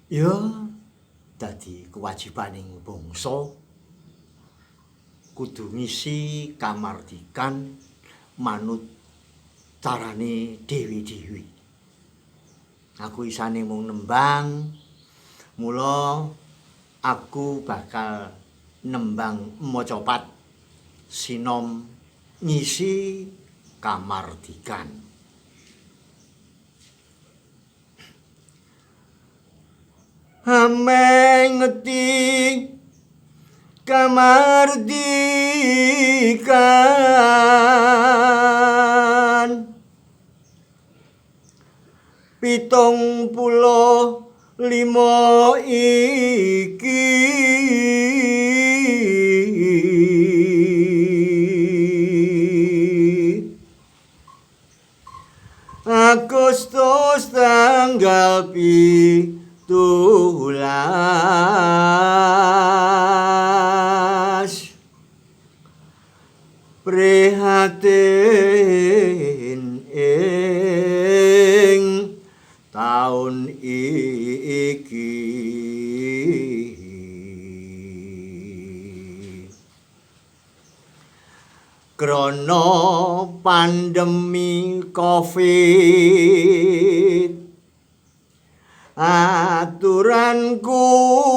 ya dadi kewajibaning bangsa kudu ngisi kamardikan manut carane dhewe-dhewe. Aku isane mung nembang, mula aku bakal nembang macapat sinom ngisi kamardikan. Ameng ngeti kamardikan 75 iki Agustus tanggal 17 prihatin ing taun iki krana pandemi Covid aturan kudu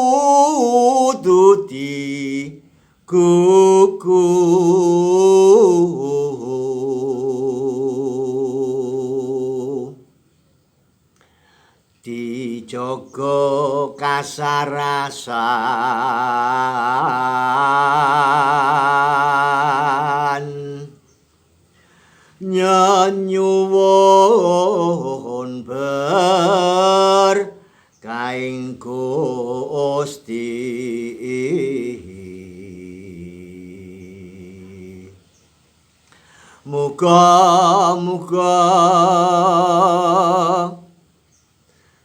dijaga kasarasan nyuwun berkaing Gusti muga-muga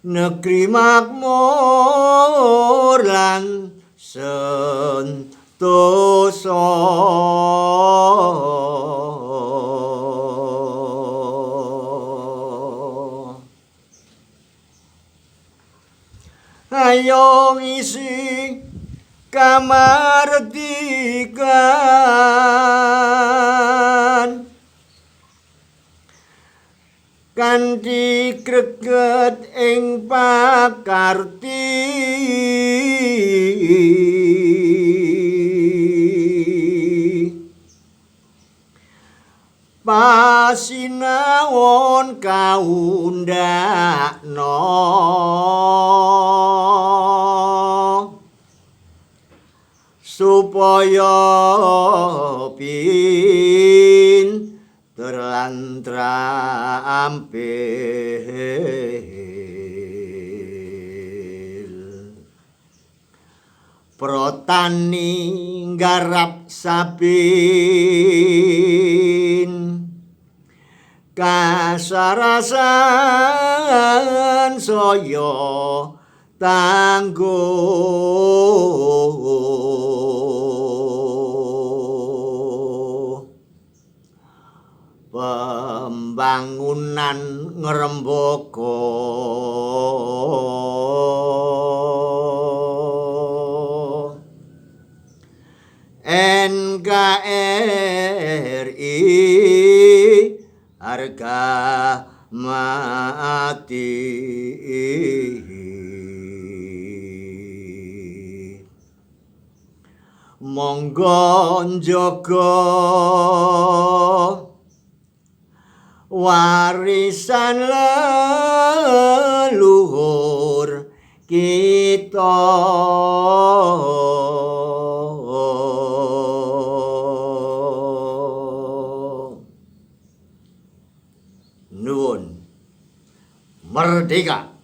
negeri makmur lan sentosa ayo ngisi kamardikan kanthi greget ing pakarti pasinawon kaundakna supaya pinter lan trampil protani nggarap sabin kasarasan saya tangguh pembangunan ngrembaka NKRI harga mati monggo njaga warisan leluhur kita nuwun merdeka.